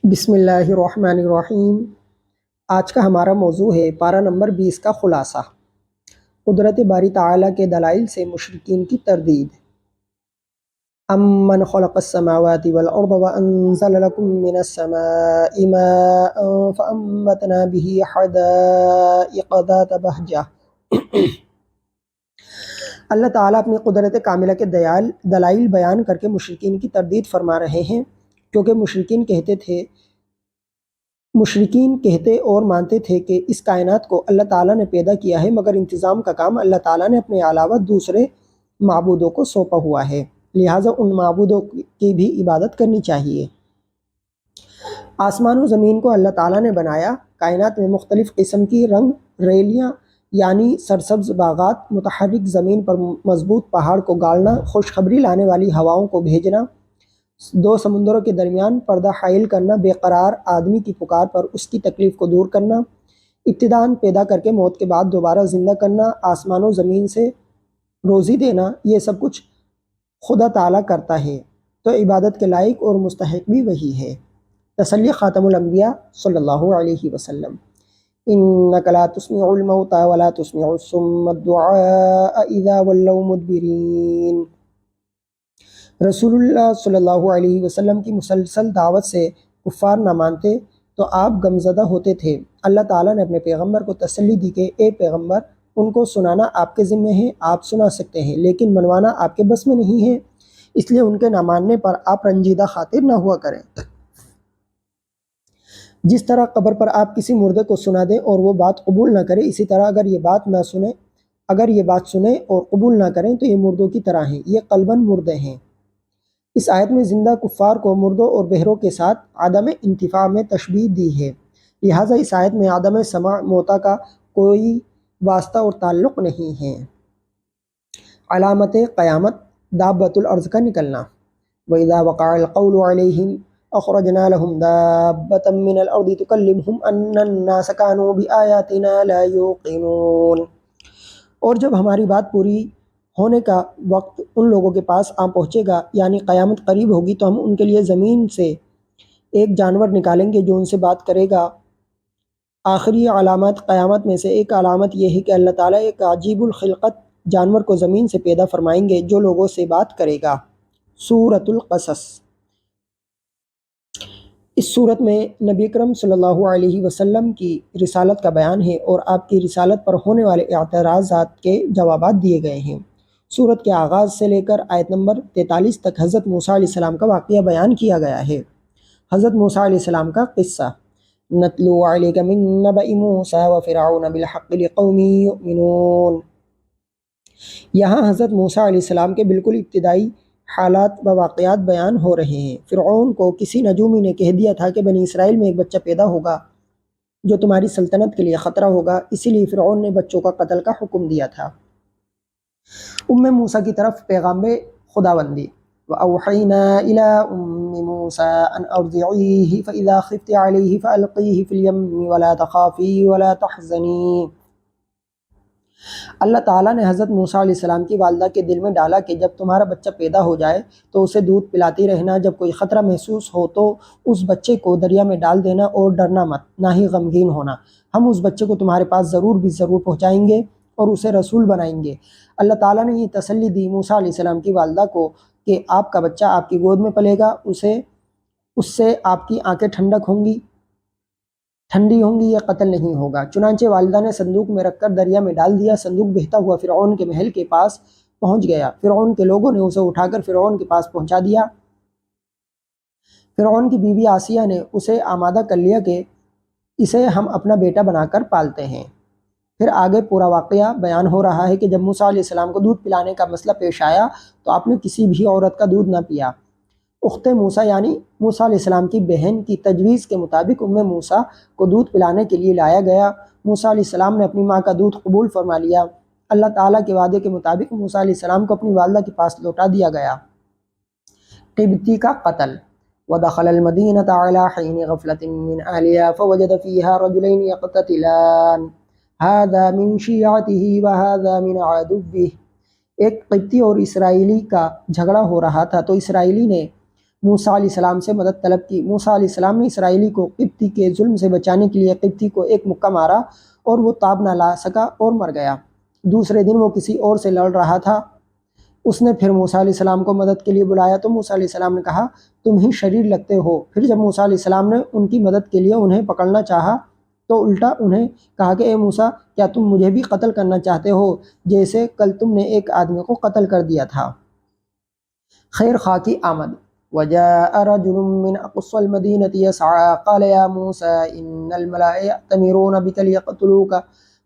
بسم اللہ الرحمن الرحیم۔ آج کا ہمارا موضوع ہے پارہ نمبر 20 کا خلاصہ، قدرت باری تعالیٰ کے دلائل سے مشرکین کی تردید۔ امن خلق السماوات والارض وانزل لكم من السماء ماء فانبتنا به حدائق ذات بہجہ۔ اللہ تعالیٰ اپنی قدرت کاملہ کے دلائل بیان کر کے مشرکین کی تردید فرما رہے ہیں، کیونکہ مشرکین کہتے اور مانتے تھے کہ اس کائنات کو اللہ تعالیٰ نے پیدا کیا ہے، مگر انتظام کا کام اللہ تعالیٰ نے اپنے علاوہ دوسرے معبودوں کو سونپا ہوا ہے، لہٰذا ان معبودوں کی بھی عبادت کرنی چاہیے۔ آسمان و زمین کو اللہ تعالیٰ نے بنایا، کائنات میں مختلف قسم کی رنگ ریلیاں یعنی سرسبز باغات، متحرک زمین پر مضبوط پہاڑ کو گاڑنا، خوشخبری لانے والی ہواؤں کو بھیجنا، دو سمندروں کے درمیان پردہ حائل کرنا، بے قرار آدمی کی پکار پر اس کی تکلیف کو دور کرنا، ابتداءً پیدا کر کے موت کے بعد دوبارہ زندہ کرنا، آسمان و زمین سے روزی دینا، یہ سب کچھ خدا تعالیٰ کرتا ہے، تو عبادت کے لائق اور مستحق بھی وہی ہے۔ تسلی خاتم الانبیاء صلی اللہ علیہ وسلم۔ انک لا تسمع الموتى ولا تسمع الصم الدعاء اذا ولوا مدبرین۔ رسول اللہ صلی اللہ علیہ وسلم کی مسلسل دعوت سے کفار نہ مانتے تو آپ غمزدہ ہوتے تھے۔ اللہ تعالیٰ نے اپنے پیغمبر کو تسلی دی کہ اے پیغمبر، ان کو سنانا آپ کے ذمہ ہے، آپ سنا سکتے ہیں، لیکن منوانا آپ کے بس میں نہیں ہے، اس لیے ان کے نہ ماننے پر آپ رنجیدہ خاطر نہ ہوا کریں۔ جس طرح قبر پر آپ کسی مردے کو سنا دیں اور وہ بات قبول نہ کرے، اسی طرح اگر یہ بات سنیں اور قبول نہ کریں تو یہ مردوں کی طرح ہیں، یہ قلباً مردے ہیں۔ اس آیت میں زندہ کفار کو مردوں اور بہروں کے ساتھ عدم انتفاع میں تشبیہ دی ہے، لہٰذا اس آیت میں عدم سماع موتا کا کوئی واسطہ اور تعلق نہیں ہے۔ علامت قیامت، دابۃ الارض کا نکلنا۔ وَإِذَا وَقَعَ الْقَوْلُ عَلَيْهِمْ أَخْرَجْنَا لَهُمْ دَابَّةً مِّنَ الْأَرْضِ تُكَلِّمُهُمْ أَنَّ النَّاسَ كَانُوا بِآيَاتِنَا لَا يُوقِنُونَ۔ اور جب ہماری بات پوری ہونے کا وقت ان لوگوں کے پاس آ پہنچے گا، یعنی قیامت قریب ہوگی، تو ہم ان کے لیے زمین سے ایک جانور نکالیں گے جو ان سے بات کرے گا۔ آخری علامات قیامت میں سے ایک علامت یہ ہے کہ اللہ تعالیٰ ایک عجیب الخلقت جانور کو زمین سے پیدا فرمائیں گے جو لوگوں سے بات کرے گا۔ سورۃ القصص۔ اس صورت میں نبی اکرم صلی اللہ علیہ وسلم کی رسالت کا بیان ہے اور آپ کی رسالت پر ہونے والے اعتراضات کے جوابات دیے گئے ہیں۔ سورت کے آغاز سے لے کر آیت نمبر 43 تک حضرت موسیٰ علیہ السلام کا واقعہ بیان کیا گیا ہے۔ حضرت موسیٰ علیہ السلام کا قصہ۔ نتلو علیک من نبأ موسیٰ وفرعون بالحق لقوم یؤمنون۔ یہاں حضرت موسیٰ علیہ السلام کے بالکل ابتدائی حالات و واقعات بیان ہو رہے ہیں۔ فرعون کو کسی نجومی نے کہہ دیا تھا کہ بنی اسرائیل میں ایک بچہ پیدا ہوگا جو تمہاری سلطنت کے لیے خطرہ ہوگا، اسی لیے فرعون نے بچوں کا قتل کا حکم دیا تھا۔ موسیٰ کی طرف پیغام خداوندی۔ وَأَوْحَيْنَا إِلَىٰ أُمِّ مُوسَىٰ أَنْ أَرْضِعِيهِ فَإِذَا خِفْتِ عَلَيْهِ فَأَلْقِيهِ فِي الْيَمِّ وَلَا تَخَافِي وَلَا تَحْزَنِي۔ اللہ تعالیٰ نے حضرت موسیٰ علیہ السلام کی والدہ کے دل میں ڈالا کہ جب تمہارا بچہ پیدا ہو جائے تو اسے دودھ پلاتی رہنا، جب کوئی خطرہ محسوس ہو تو اس بچے کو دریا میں ڈال دینا اور ڈرنا مت، نہ ہی غمگین ہونا، ہم اس بچے کو تمہارے پاس ضرور پہنچائیں گے اور اسے رسول بنائیں گے۔ اللہ تعالیٰ نے یہ تسلی دی موسیٰ علیہ السلام کی والدہ کو کہ آپ کا بچہ آپ کی گود میں پلے گا، اس سے آپ کی آنکھیں ٹھنڈی ہوں گی، یہ قتل نہیں ہوگا۔ چنانچہ والدہ نے صندوق میں رکھ کر دریا میں ڈال دیا۔ صندوق بہتا ہوا فرعون کے محل کے پاس پہنچ گیا۔ فرعون کے لوگوں نے اسے اٹھا کر فرعون کے پاس پہنچا دیا۔ فرعون کی بیوی آسیہ نے اسے آمادہ کر لیا کہ اسے ہم اپنا بیٹا بنا کر پالتے ہیں۔ پھر آگے پورا واقعہ بیان ہو رہا ہے کہ جب موسیٰ علیہ السلام کو دودھ پلانے کا مسئلہ پیش آیا تو آپ نے کسی بھی عورت کا دودھ نہ پیا۔ اخت موسیٰ یعنی موسیٰ علیہ السلام کی بہن کی تجویز کے مطابق موسیٰ کو دودھ پلانے کے لیے لایا گیا۔ موسیٰ علیہ السلام نے اپنی ماں کا دودھ قبول فرما لیا۔ اللہ تعالیٰ کے وعدے کے مطابق موسیٰ علیہ السلام کو اپنی والدہ کے پاس لوٹا دیا گیا۔ قبطی کا قتل۔ ودخل المدینۃ علی حین غفلۃ من اہلہا فوجد فیہا رجلین یقتتلان ھذا من شیعتہ وھذا من عدوہ۔ ایک قبطی اور اسرائیلی کا جھگڑا ہو رہا تھا تو اسرائیلی نے موسیٰ علیہ السلام سے مدد طلب کی۔ موسیٰ علیہ السلام نے اسرائیلی کو قبطی کے ظلم سے بچانے کے لیے قبطی کو ایک مکہ مارا اور وہ تاب نہ لا سکا اور مر گیا۔ دوسرے دن وہ کسی اور سے لڑ رہا تھا، اس نے پھر موسیٰ علیہ السلام کو مدد کے لیے بلایا تو موسیٰ علیہ السلام نے کہا تم ہی شریر لگتے ہو۔ پھر جب موسیٰ علیہ السلام نے ان کی مدد کے لیے انہیں پکڑنا چاہا تو الٹا انہیں کہا کہ اے موسیٰ، کیا تم مجھے بھی قتل کرنا چاہتے ہو جیسے کل تم نے ایک آدمی کو قتل کر دیا تھا؟ خیر خواہ کی آمد۔ وجاء رجل من اقصى المدينة يسعى قال يا موسى ان الملأ يأتمرون بك ليقتلوك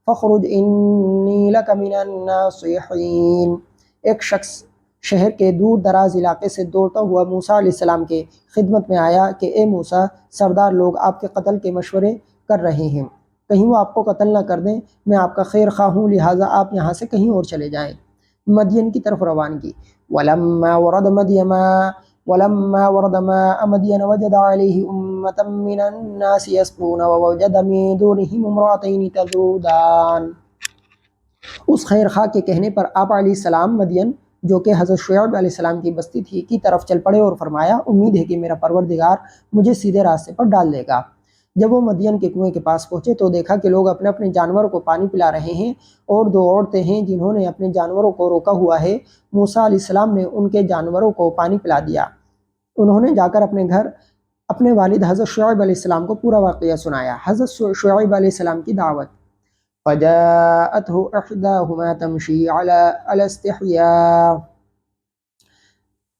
فاخرج اني لك من الناصحين۔ ایک شخص شہر کے دور دراز علاقے سے دوڑتا ہوا موسیٰ علیہ السلام کے خدمت میں آیا کہ اے موسیٰ، سردار لوگ آپ کے قتل کے مشورے کر رہے ہیں، کہیں وہ آپ کو قتل نہ کر دیں، میں آپ کا خیر خواہ ہوں، لہٰذا آپ یہاں سے کہیں اور چلے جائیں۔ مدین کی طرف روانگی۔ ولما ورد ماء مدين وجد عليه أمة من الناس يسقون ووجد من دونهم امرأتين تذودان۔ اس خیر خواہ کے کہنے پر آپ علیہ السلام مدین، جو کہ حضرت شعیب علیہ السلام کی بستی تھی، کی طرف چل پڑے اور فرمایا امید ہے کہ میرا پروردگار مجھے سیدھے راستے پر ڈال دے گا۔ جب وہ مدین کے کنویں کے پاس پہنچے تو دیکھا کہ لوگ اپنے اپنے جانوروں کو پانی پلا رہے ہیں اور دو عورتیں ہیں جنہوں نے اپنے جانوروں کو روکا ہوا ہے۔ موسیٰ علیہ السلام نے ان کے جانوروں کو پانی پلا دیا۔ انہوں نے جا کر اپنے گھر اپنے والد حضرت شعیب علیہ السلام کو پورا واقعہ سنایا۔ حضرت شعیب علیہ السلام کی دعوت۔ فجاءته احداهما تمشي على استحياء۔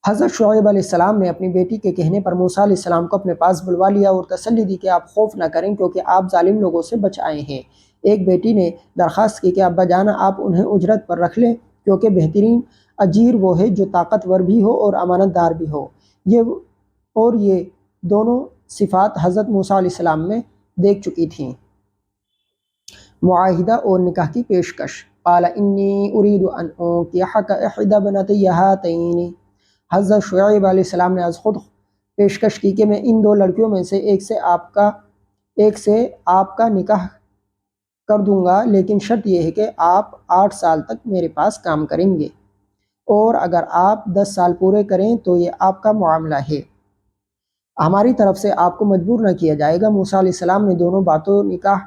حضرت شعیب علیہ السلام نے اپنی بیٹی کے کہنے پر موسیٰ علیہ السلام کو اپنے پاس بلوا لیا اور تسلی دی کہ آپ خوف نہ کریں کیونکہ آپ ظالم لوگوں سے بچ آئے ہیں۔ ایک بیٹی نے درخواست کی کہ ابا جانا آپ انہیں اجرت پر رکھ لیں کیونکہ بہترین اجیر وہ ہے جو طاقتور بھی ہو اور امانت دار بھی ہو۔ یہ دونوں صفات حضرت موسیٰ علیہ السلام میں دیکھ چکی تھیں۔ معاہدہ اور نکاح کی پیشکش۔ قال انی اريد ان انکحک احدی ابنتی ہاتین۔ حضرت شعیب علیہ السلام نے از خود پیشکش کی کہ میں ان دو لڑکیوں میں سے ایک سے آپ کا نکاح کر دوں گا، لیکن شرط یہ ہے کہ آپ 8 سال تک میرے پاس کام کریں گے، اور اگر آپ 10 سال پورے کریں تو یہ آپ کا معاملہ ہے، ہماری طرف سے آپ کو مجبور نہ کیا جائے گا۔ موسیٰ علیہ السلام نے دونوں باتوں نکاح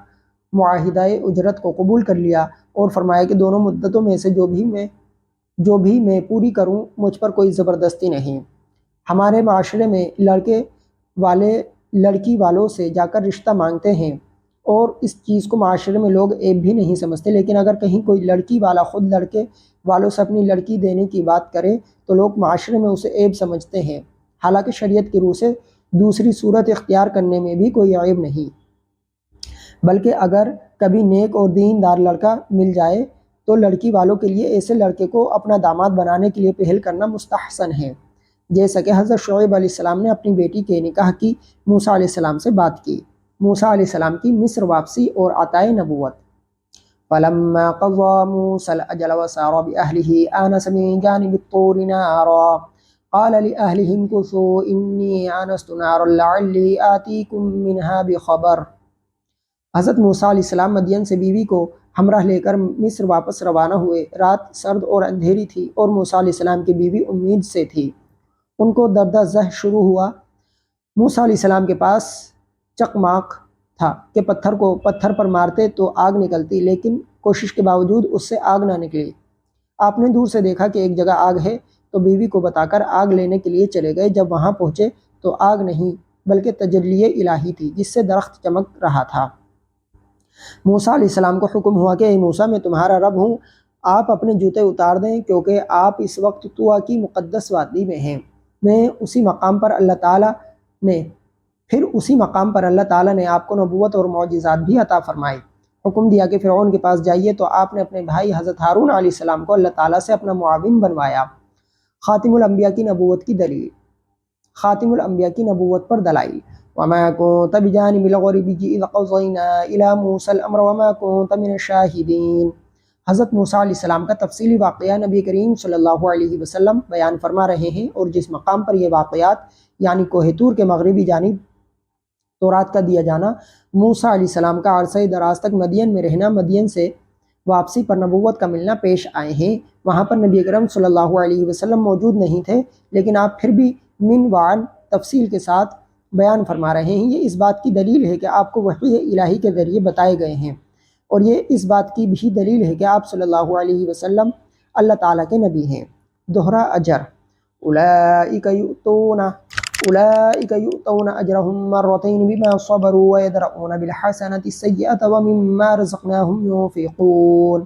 معاہدہ اجرت کو قبول کر لیا اور فرمایا کہ دونوں مدتوں میں سے جو بھی میں پوری کروں، مجھ پر کوئی زبردستی نہیں۔ ہمارے معاشرے میں لڑکے والے لڑکی والوں سے جا کر رشتہ مانگتے ہیں اور اس چیز کو معاشرے میں لوگ عیب بھی نہیں سمجھتے، لیکن اگر کہیں کوئی لڑکی والا خود لڑکے والوں سے اپنی لڑکی دینے کی بات کرے تو لوگ معاشرے میں اسے عیب سمجھتے ہیں، حالانکہ شریعت کی روح سے دوسری صورت اختیار کرنے میں بھی کوئی عیب نہیں، بلکہ اگر کبھی نیک اور دیندار لڑکا مل جائے تو لڑکی والوں کے لیے ایسے لڑکے کو اپنا داماد بنانے کے لیے پہل کرنا مستحسن ہے، جیسا کہ حضرت شعیب علیہ السلام نے اپنی بیٹی کے نکاح کی موسیٰ علیہ السلام سے بات کی۔ موسیٰ علیہ السلام کی مصر واپسی اور عطائے نبوت۔ فلما قضى موسى الأجل وسار بأهله آنس من جانب الطور نارا قال لأهله امكثوا إني آنست نارا لعلي آتيكم منها بخبر۔ حضرت موسیٰ علیہ السلام مدین سے بیوی کو ہمراہ لے کر مصر واپس روانہ ہوئے۔ رات سرد اور اندھیری تھی اور موسیٰ علیہ السلام کی بیوی امید سے تھی۔ ان کو دردہ زہ شروع ہوا۔ موسیٰ علیہ السلام کے پاس چکماق تھا کہ پتھر پر مارتے تو آگ نکلتی، لیکن کوشش کے باوجود اس سے آگ نہ نکلی۔ آپ نے دور سے دیکھا کہ ایک جگہ آگ ہے تو بیوی کو بتا کر آگ لینے کے لیے چلے گئے۔ جب وہاں پہنچے تو آگ نہیں بلکہ تجلی الہی تھی جس سے درخت چمک رہا تھا۔ موسیٰ علیہ السلام کو حکم ہوا کہ اے موسیٰ، میں تمہارا رب ہوں، آپ اپنے جوتے اتار دیں کیونکہ آپ اس وقت طویٰ کی مقدس وادی میں ہیں۔ اسی مقام پر اللہ تعالیٰ نے آپ کو نبوت اور معجزات بھی عطا فرمائے۔ حکم دیا کہ فرعون کے پاس جائیے تو آپ نے اپنے بھائی حضرت ہارون علیہ السلام کو اللہ تعالیٰ سے اپنا معاون بنوایا۔ خاتم الانبیاء کی نبوت کی دلیل۔ خاتم الانبیاء کی نبوت پر دلائل۔ وما كنت بجانب الغرب إذ قضينا إلى موسى الأمر وما كنت من الشاهدين۔ حضرت موسیٰ علیہ السلام کا تفصیلی واقعہ نبی کریم صلی اللہ علیہ وسلم بیان فرما رہے ہیں، اور جس مقام پر یہ واقعات یعنی کوہ طور کے مغربی جانب تورات کا دیا جانا، موسیٰ علیہ السلام کا عرصہ دراز تک مدین میں رہنا، مدین سے واپسی پر نبوت کا ملنا پیش آئے ہیں۔ وہاں پر نبی کریم صلی اللہ علیہ وسلم موجود نہیں تھے، لیکن آپ پھر بھی من وعن تفصیل کے ساتھ بیان فرما رہے ہیں۔ یہ اس بات کی دلیل ہے کہ آپ کو وحی الہی کے ذریعے بتائے گئے ہیں، اور یہ اس بات کی بھی دلیل ہے کہ آپ صلی اللہ علیہ وسلم اللہ تعالیٰ کے نبی ہیں۔ دوہرا اجر، اولئک یؤتون اجرهم مرتين بما صبروا ويدرؤون بالحسنة السیئة ومما رزقناهم ينفقون۔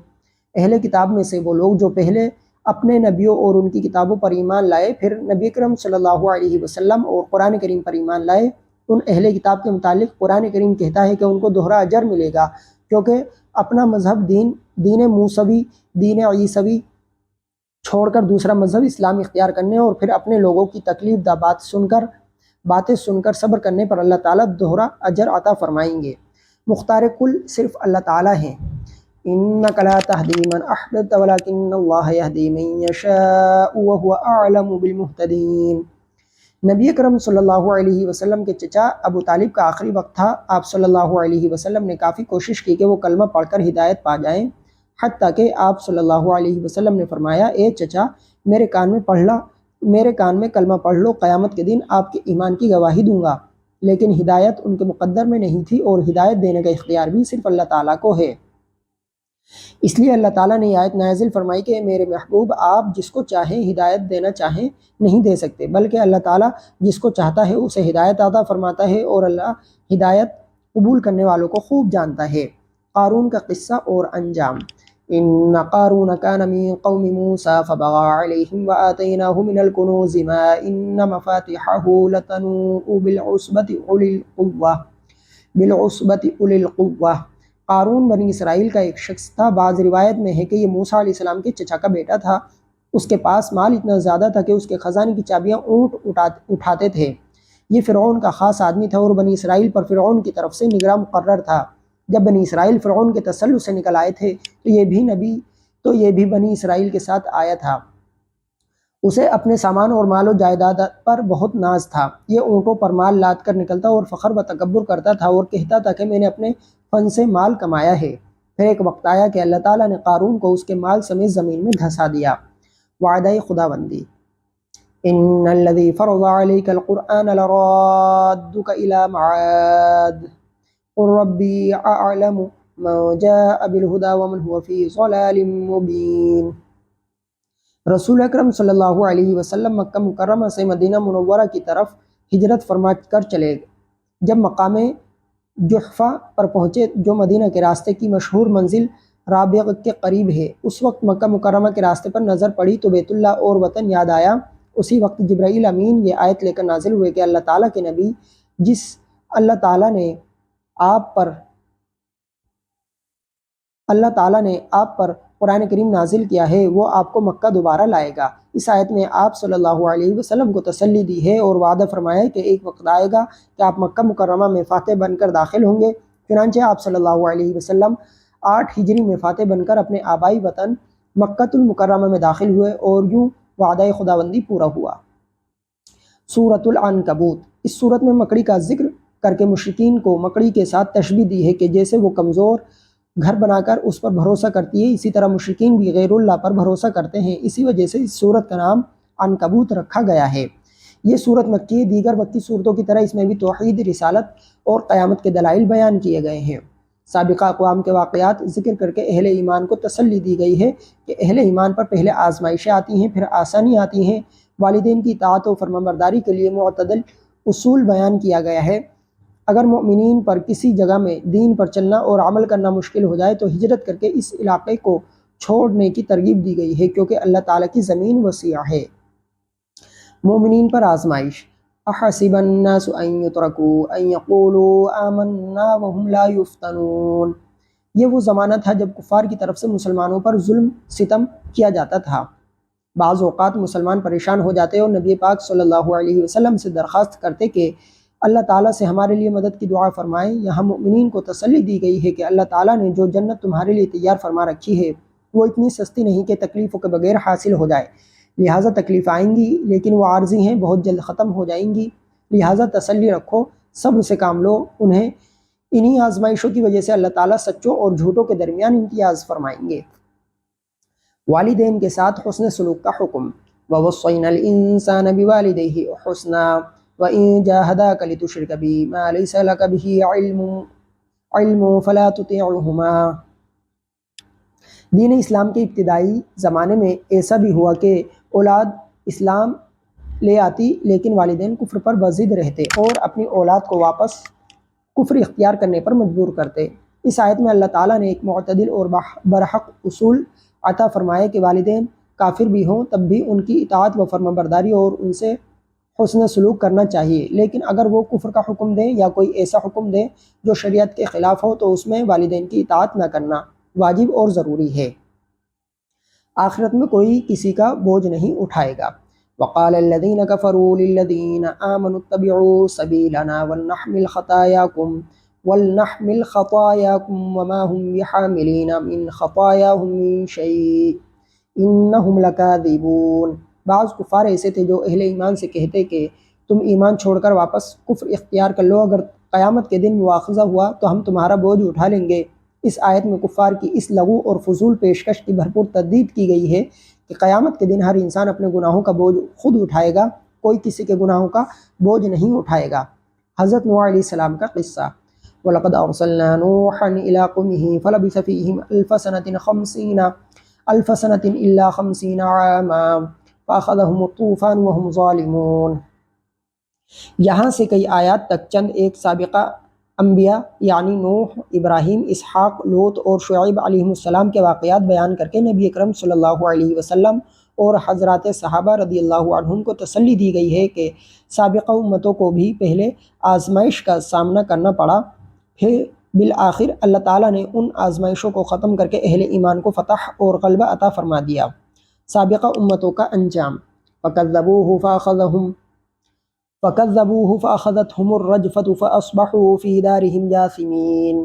اہل کتاب میں سے وہ لوگ جو پہلے اپنے نبیوں اور ان کی کتابوں پر ایمان لائے، پھر نبی اکرم صلی اللہ علیہ وسلم اور قرآن کریم پر ایمان لائے، ان اہل کتاب کے متعلق قرآن کریم کہتا ہے کہ ان کو دوہرا اجر ملے گا، کیونکہ اپنا مذہب دین موسوی، دین عیسوی چھوڑ کر دوسرا مذہب اسلام اختیار کرنے اور پھر اپنے لوگوں کی تکلیف دہ باتیں سن کر صبر کرنے پر اللہ تعالیٰ دوہرا اجر عطا فرمائیں گے۔ مختار کل صرف اللہ تعالیٰ ہیں۔ انک لا تہدی من احببت ولکن اللہ یہدی من یشاء وہو اعلم بالمہتدین۔ نبی اکرم صلی اللہ علیہ وسلم کے چچا ابو طالب کا آخری وقت تھا۔ آپ صلی اللہ علیہ وسلم نے کافی کوشش کی کہ وہ کلمہ پڑھ کر ہدایت پا جائیں، حتیٰ کہ آپ صلی اللہ علیہ وسلم نے فرمایا، اے چچا میرے کان میں کلمہ پڑھ لو، قیامت کے دن آپ کے ایمان کی گواہی دوں گا۔ لیکن ہدایت ان کے مقدر میں نہیں تھی، اور ہدایت دینے کا اختیار بھی صرف اللہ تعالیٰ کو ہے۔ اس لیے اللہ تعالیٰ نے یہ آیت نازل فرمائی کہ میرے محبوب آپ جس کو چاہیں ہدایت دینا چاہیں نہیں دے سکتے، بلکہ اللہ تعالیٰ جس کو چاہتا ہے اسے ہدایت عطا فرماتا ہے، اور اللہ ہدایت قبول کرنے والوں کو خوب جانتا ہے۔ قارون کا قصہ اور انجام۔ ان قارون کان من قوم موسیٰ فبغى علیہم وآتیناہ من الکنوز ما ان مفاتحہ لتنوء بالعصبۃ اولی القوہ۔ قارون بنی اسرائیل کا ایک شخص تھا۔ بعض روایت میں ہے کہ یہ موسیٰ علیہ السلام کے چچا کا بیٹا تھا۔ اس کے پاس مال اتنا زیادہ تھا کہ اس کے خزانے کی چابیاں اونٹ اٹھاتے تھے۔ یہ فرعون کا خاص آدمی تھا، اور بنی اسرائیل پر فرعون کی طرف سے نگراں مقرر تھا۔ جب بنی اسرائیل فرعون کے تسلط سے نکل آئے تھے تو یہ بھی بنی اسرائیل کے ساتھ آیا تھا۔ اسے اپنے سامان اور مال و جائیداد پر بہت ناز تھا۔ یہ اونٹوں پر مال لاد کر نکلتا اور فخر و تکبر کرتا تھا، اور کہتا تھا کہ میں نے اپنے فن سے مال کمایا ہے۔ پھر ایک وقت آیا کہ اللہ تعالیٰ نے قارون کو اس کے مال سمیت زمین میں دھسا دیا۔ وعدہ خداوندی، ان الذی فرض علیک القرآن لرادک الی معاد قل ربی اعلم من جاء بالہدی ومن هو فی ضلال مبین۔ رسول اکرم صلی اللہ علیہ وسلم مکہ مکرمہ سے مدینہ منورہ کی طرف ہجرت فرما کر چلے۔ جب مقام جحفہ پر پہنچے، جو مدینہ کے راستے کی مشہور منزل رابغ کے قریب ہے، اس وقت مکہ مکرمہ کے راستے پر نظر پڑی تو بیت اللہ اور وطن یاد آیا۔ اسی وقت جبرائیل امین یہ آیت لے کر نازل ہوئے کہ اللہ تعالیٰ کے نبی جس اللہ تعالیٰ نے آپ پر قرآن کریم نازل کیا ہے وہ آپ کو مکہ دوبارہ لائے گا۔ اس آیت میں آپ صلی اللہ علیہ وسلم کو تسلی دی ہے اور وعدہ فرمایا کہ ایک وقت آئے گا کہ آپ مکہ مکرمہ میں فاتح بن کر داخل ہوں گے۔ چنانچہ آپ صلی اللہ علیہ وسلم 8 ہجری میں فاتح بن کر اپنے آبائی وطن مکہ المکرمہ میں داخل ہوئے، اور یوں وعدہ خداوندی پورا ہوا۔ سورۃ العنکبوت۔ اس سورت میں مکڑی کا ذکر کر کے مشرکین کو مکڑی کے ساتھ تشبیہ دی ہے کہ جیسے وہ کمزور گھر بنا کر اس پر بھروسہ کرتی ہے، اسی طرح مشرکین بھی غیر اللہ پر بھروسہ کرتے ہیں۔ اسی وجہ سے اس سورت کا نام عنکبوت رکھا گیا ہے۔ یہ سورت مکی ہے۔ دیگر مکی صورتوں کی طرح اس میں بھی توحید، رسالت اور قیامت کے دلائل بیان کیے گئے ہیں۔ سابقہ اقوام کے واقعات ذکر کر کے اہل ایمان کو تسلی دی گئی ہے کہ اہل ایمان پر پہلے آزمائشیں آتی ہیں، پھر آسانی آتی ہیں۔ والدین کی اطاعت و فرمانبرداری کے لیے معتدل اصول بیان کیا گیا ہے۔ اگر مؤمنین پر کسی جگہ میں دین پر چلنا اور عمل کرنا مشکل ہو جائے تو ہجرت کر کے اس علاقے کو چھوڑنے کی ترغیب دی گئی ہے، کیونکہ اللہ تعالیٰ کی زمین وسیع ہے۔ مومنین پر آزمائش۔ احسب الناس ان یترکوا ان یقولوا آمنا وهم لا یفتنون۔ یہ وہ زمانہ تھا جب کفار کی طرف سے مسلمانوں پر ظلم ستم کیا جاتا تھا۔ بعض اوقات مسلمان پریشان ہو جاتے اور نبی پاک صلی اللہ علیہ وسلم سے درخواست کرتے کہ اللہ تعالیٰ سے ہمارے لیے مدد کی دعا فرمائیں۔ یہاں مؤمنین کو تسلی دی گئی ہے کہ اللہ تعالیٰ نے جو جنت تمہارے لیے تیار فرما رکھی ہے وہ اتنی سستی نہیں کہ تکلیفوں کے بغیر حاصل ہو جائے، لہٰذا تکلیف آئیں گی لیکن وہ عارضی ہیں، بہت جلد ختم ہو جائیں گی، لہٰذا تسلی رکھو، صبر سے کام لو۔ انہی آزمائشوں کی وجہ سے اللہ تعالیٰ سچوں اور جھوٹوں کے درمیان امتیاز فرمائیں گے۔ والدین کے ساتھ حسن سلوک کا حکم۔ وَوَصَّيْنَا الْإِنسَانَ بِوَالِدَيْهِ حُسْنًا۔ وَإِن جَاهَدَاكَ لِتُشْرِكَ بِي مَا لَيْسَ لَكَ بِهِ علم فَلَا تُطِعْهُمَا۔ دین اسلام کے ابتدائی زمانے میں ایسا بھی ہوا کہ اولاد اسلام لے آتی لیکن والدین کفر پر بضد رہتے اور اپنی اولاد کو واپس کفر اختیار کرنے پر مجبور کرتے۔ اس آیت میں اللہ تعالیٰ نے ایک معتدل اور برحق اصول عطا فرمایا کہ والدین کافر بھی ہوں تب بھی ان کی اطاعت و فرما برداری اور ان سے حسن سلوک کرنا چاہیے، لیکن اگر وہ کفر کا حکم دیں یا کوئی ایسا حکم دیں جو شریعت کے خلاف ہو تو اس میں والدین کی اطاعت نہ کرنا واجب اور ضروری ہے۔ آخرت میں کوئی کسی کا بوجھ نہیں اٹھائے گا۔ وقال الذين كفروا للذين آمنوا اتبعوا سبيلنا ولنحمل خطاياكم وما هم بحاملين من خطاياهم من شيء انهم لكاذبون۔ بعض کفار ایسے تھے جو اہل ایمان سے کہتے کہ تم ایمان چھوڑ کر واپس کفر اختیار کر لو، اگر قیامت کے دن مواخذہ ہوا تو ہم تمہارا بوجھ اٹھا لیں گے۔ اس آیت میں کفار کی اس لغو اور فضول پیشکش کی بھرپور تردید کی گئی ہے کہ قیامت کے دن ہر انسان اپنے گناہوں کا بوجھ خود اٹھائے گا، کوئی کسی کے گناہوں کا بوجھ نہیں اٹھائے گا۔ حضرت نوح علیہ السلام کا قصہ۔ وَلَقَدْ أَرْسَلْنَا نُوحًا إِلَىٰ قَوْمِهِ فَلَبِثَ فِيهِمْ أَلْفَ سَنَةٍ إِلَّا 50 عَامًا فَأَخَذَهُمُ الطُّوفَانُ وَهُمْ ظَالِمُونَ۔ یہاں سے کئی آیات تک چند ایک سابقہ انبیاء یعنی نوح، ابراہیم، اسحاق، لوط اور شعیب علیہ السلام کے واقعات بیان کر کے نبی اکرم صلی اللہ علیہ وسلم اور حضرات صحابہ رضی اللہ عنہم کو تسلی دی گئی ہے کہ سابقہ امتوں کو بھی پہلے آزمائش کا سامنا کرنا پڑا، پھر بالآخر اللہ تعالیٰ نے ان آزمائشوں کو ختم کر کے اہل ایمان کو فتح اور غلبہ عطا فرما دیا۔ سابقہ امتوں کا انجام۔ فَكَذَّبُوهُ فَأَخَذَتْهُمُ الرَّجْفَةُ فَأَصْبَحُوا فِي دَارِهِمْ جَاثِمِينَ۔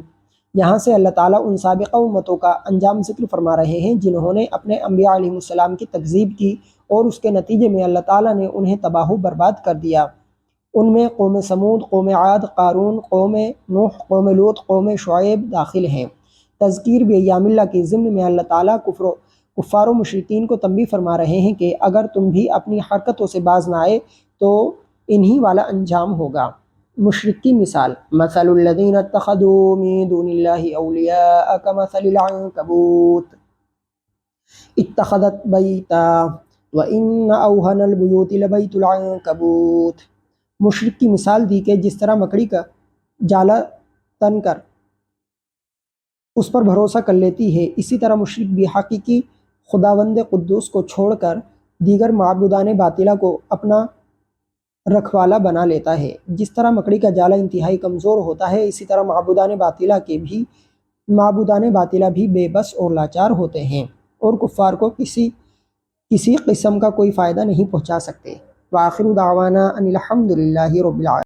یہاں سے اللہ تعالیٰ ان سابقہ امتوں کا انجام ذکر فرما رہے ہیں جنہوں نے اپنے انبیاء علیہ السلام کی تکذیب کی اور اس کے نتیجے میں اللہ تعالیٰ نے انہیں تباہ و برباد کر دیا۔ ان میں قوم سمود، قوم عاد، قارون، قوم نوح، قوم لوط، قوم شعیب داخل ہیں۔ تذکیر بایام اللہ کے ضمن میں اللہ تعالیٰ کفار و مشرکین کو تنبیہ فرما رہے ہیں کہ اگر تم بھی اپنی حرکتوں سے باز نہ آئے تو انہی والا انجام ہوگا۔ مشرک کی مثال۔ مثل الذین اتخذوا من دون اللہ اولیاء کمثل العنکبوت اتخذت بیتا وان اوہن البیوت لبیت العنکبوت۔ مشرک کی مثال دی کہ جس طرح مکڑی کا جالا تن کر اس پر بھروسہ کر لیتی ہے، اسی طرح مشرک بھی حقیقی خداوند قدوس کو چھوڑ کر دیگر معبودان باطلہ کو اپنا رکھوالا بنا لیتا ہے۔ جس طرح مکڑی کا جالا انتہائی کمزور ہوتا ہے، اسی طرح معبودان باطلہ بھی بے بس اور لاچار ہوتے ہیں اور کفار کو کسی قسم کا کوئی فائدہ نہیں پہنچا سکتے۔ وآخر دعوانا ان الحمد للہ رب العالمین۔